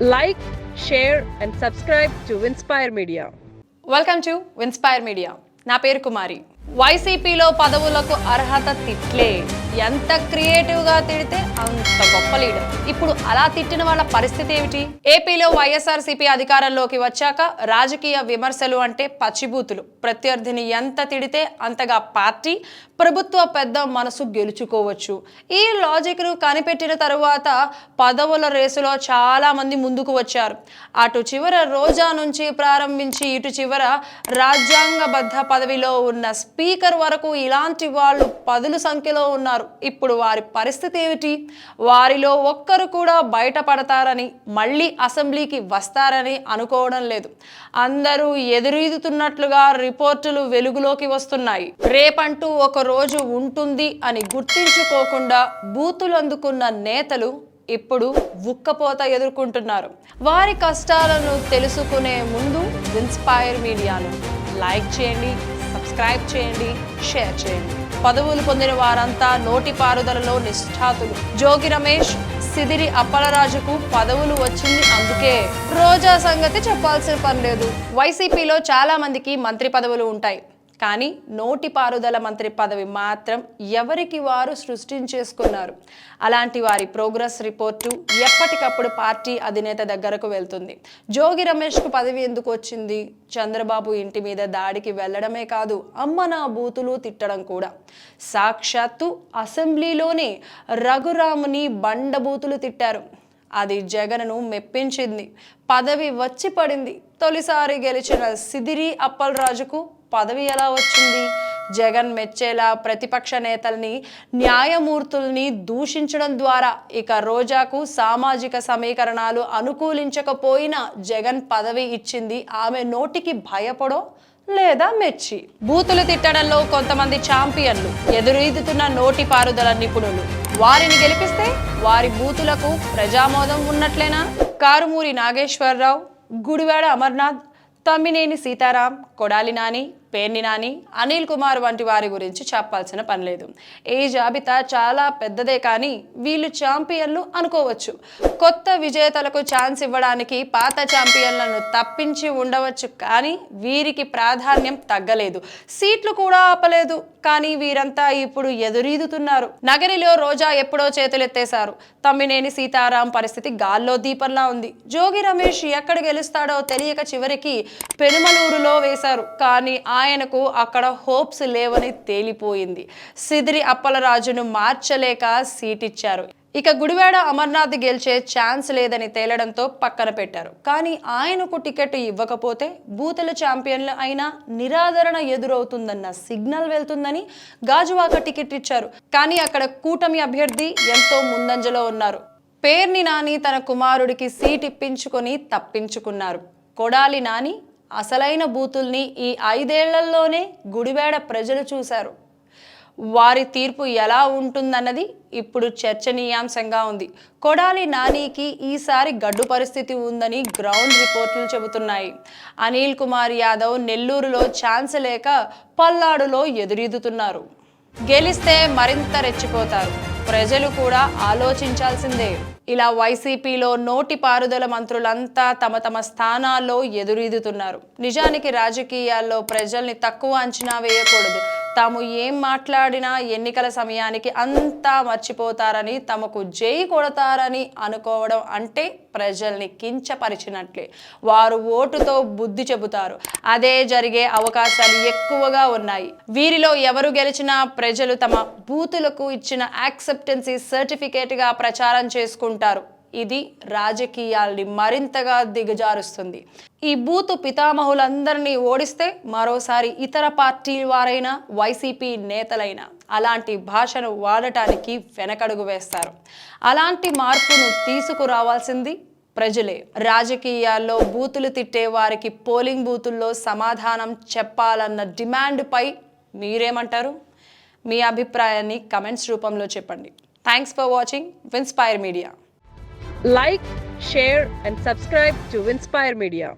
Like, share and subscribe to Winspire Media. Welcome to Winspire media. నా పేరు కుమారి. వైసీపీలో పదవులకు అర్హత తిట్లే. ఎంత క్రియేటివ్గా తిడితే అంత గొప్ప లీడర్. ఇప్పుడు అలా తిట్టిన వాళ్ళ పరిస్థితి ఏమిటి? ఏపీలో వైఎస్ఆర్సీపీ అధికారంలోకి వచ్చాక రాజకీయ విమర్శలు అంటే పచ్చిబూతులు. ప్రత్యర్థిని ఎంత తిడితే అంతగా పార్టీ, ప్రభుత్వ పెద్ద మనసు గెలుచుకోవచ్చు. ఈ లాజిక్ను కనిపెట్టిన తరువాత పదవుల రేసులో చాలా మంది ముందుకు వచ్చారు. అటు చివర రోజా నుంచి ప్రారంభించి ఇటు చివర రాజ్యాంగబద్ధ పదవిలో ఉన్న స్పీకర్ వరకు ఇలాంటి వాళ్ళు పదుల సంఖ్యలో ఉన్నారు. ఇప్పుడు వారి పరిస్థితి ఏమిటి? వారిలో ఒక్కరు కూడా బయటపడతారని, మళ్ళీ అసెంబ్లీకి వస్తారని అనుకోవడం లేదు. అందరూ ఎదురీదుతున్నట్లుగా రిపోర్టులు వెలుగులోకి వస్తున్నాయి. రేపంటూ ఒక రోజు ఉంటుంది అని గుర్తించుకోకుండా బూతులు అందుకున్న నేతలు ఇప్పుడు ఉక్కపోత ఎదుర్కొంటున్నారు. వారి కష్టాలను తెలుసుకునే ముందు విన్స్పైర్ మీడియాను లైక్ చేయండి, సబ్స్క్రైబ్ చేయండి, షేర్ చేయండి. పదవులు పొందిన వారంతా నోటి పారుదలలో నిష్ఠాతులు. జోగి రమేష్, సిదిరి అప్పలరాజుకు పదవులు వచ్చింది అందుకే. రోజా సంగతి చెప్పాల్సిన పని లేదు. వైసీపీలో చాలా మందికి మంత్రి పదవులు ఉంటాయి, కానీ నోటి పారుదల మంత్రి పదవి మాత్రం ఎవరికి వారు సృష్టించేసుకున్నారు. అలాంటి వారి ప్రోగ్రెస్ రిపోర్టు ఎప్పటికప్పుడు పార్టీ అధినేత దగ్గరకు వెళ్తుంది. జోగి రమేష్కు పదవి ఎందుకు వచ్చింది? చంద్రబాబు ఇంటి మీద దాడికి వెళ్ళడమే కాదు, అమ్మ నా బూతులు తిట్టడం కూడా. సాక్షాత్తు అసెంబ్లీలోనే రఘురాముని బండబూతులు తిట్టారు. అది జగన్ను మెప్పించింది. పదవి వచ్చి పడింది. తొలిసారి గెలిచిన సిదిరి అప్పలరాజుకు పదవి ఎలా వచ్చింది? జగన్ మెచ్చేలా ప్రతిపక్ష నేతల్ని, న్యాయమూర్తుల్ని దూషించడం ద్వారా. ఇక రోజాకు సామాజిక సమీకరణాలు అనుకూలించకపోయినా జగన్ పదవి ఇచ్చింది ఆమె నోటికి భయపడో లేదా మెచ్చి. బూతులు తిట్టడంలో కొంతమంది ఛాంపియన్లు, ఎదురీదుతున్న నోటి పారుదల నిపుణులు. వారిని గెలిపిస్తే వారి బూతులకు ప్రజామోదం ఉన్నట్లేనా? కారుమూరి నాగేశ్వరరావు, గుడివాడ అమర్నాథ్, తమ్మినేని సీతారాం, కొడాలి నాని, పేర్ని నాని, అనిల్ కుమార్ వంటి వారి గురించి చెప్పాల్సిన పని లేదు. ఈ జాబితా చాలా పెద్దదే, కానీ వీళ్ళు ఛాంపియన్లు అనుకోవచ్చు. కొత్త విజేతలకు ఛాన్స్ ఇవ్వడానికి పాత ఛాంపియన్లను తప్పించి ఉండవచ్చు, కానీ వీరికి ప్రాధాన్యం తగ్గలేదు. సీట్లు కూడా ఆపలేదు, కానీ వీరంతా ఇప్పుడు ఎదురీదుతున్నారు. నగరిలో రోజా ఎప్పుడో చేతులెత్తేశారు. తమ్మినేని సీతారాం పరిస్థితి గాల్లో దీపంలా ఉంది. జోగి రమేష్ ఎక్కడ గెలుస్తాడో తెలియక చివరికి పెనుమలూరులో వేశారు, కానీ ఆయనకు అక్కడ హోప్స్ లేవని తేలిపోయింది. సిదిరి అప్పలరాజును మార్చలేక సీట్ ఇచ్చారు. ఇక గుడివాడ అమర్నాథ్ గెలిచే ఛాన్స్ లేదని తేలడంతో పక్కన పెట్టారు. కానీ ఆయనకు టికెట్ ఇవ్వకపోతే బూతుల ఛాంపియన్లు అయినా నిరాదరణ ఎదురవుతుందన్న సిగ్నల్ వెళ్తుందని గాజువాక టికెట్ ఇచ్చారు. కానీ అక్కడ కూటమి అభ్యర్థి ఎంతో ముందంజలో ఉన్నారు. పేర్ని నాని తన కుమారుడికి సీట్ ఇప్పించుకొని తప్పించుకున్నారు. కొడాలి నాని అసలైన బూతుల్ని ఈ 5 ఏళ్లలోనే గుడివాడ ప్రజలు చూశారు. వారి తీర్పు ఎలా ఉంటుందన్నది ఇప్పుడు చర్చనీయాంశంగా ఉంది. కొడాలి నానికి ఈసారి గడ్డు పరిస్థితి ఉందని గ్రౌండ్ రిపోర్టులు చెబుతున్నాయి. అనిల్ కుమార్ యాదవ్ నెల్లూరులో ఛాన్స్ లేక పల్నాడులో ఎదురీదుతున్నారు. గెలిస్తే మరింత రెచ్చిపోతారు. ప్రజలు కూడా ఆలోచించాల్సిందే. ఇలా వైసీపీలో నోటి పారుదల మంత్రులంతా తమ తమ స్థానాల్లో ఎదురీదుతున్నారు. నిజానికి రాజకీయాల్లో ప్రజల్ని తక్కువ అంచనా వేయకూడదు. తాము ఏం మాట్లాడినా ఎన్నికల సమయానికి అంతా మర్చిపోతారని, తమకు జై కొడతారని అనుకోవడం అంటే ప్రజల్ని కించపరిచినట్లే. వారు ఓటుతో బుద్ధి చెబుతారు. అదే జరిగే అవకాశాలు ఎక్కువగా ఉన్నాయి. వీరిలో ఎవరు గెలిచినా ప్రజలు తమ బూతులకు ఇచ్చిన యాక్సెప్టెన్సీ సర్టిఫికేట్గా ప్రచారం చేసుకుంటారు. ఇది రాజకీయాల్ని మరింతగా దిగజారుస్తుంది. ఈ బూతు పితామహులందరినీ ఓడిస్తే మరోసారి ఇతర పార్టీ వారైనా, వైసీపీ నేతలైనా అలాంటి భాషను వాడటానికి వెనకడుగు వేస్తారు. అలాంటి మార్పును తీసుకురావాల్సింది ప్రజలే. రాజకీయాల్లో బూతులు తిట్టే వారికి పోలింగ్ బూతుల్లో సమాధానం చెప్పాలన్న డిమాండ్పై మీరేమంటారు? మీ అభిప్రాయాన్ని కమెంట్స్ రూపంలో చెప్పండి. Thanks for watching Winspire media. Like, share and subscribe to Winspire Media.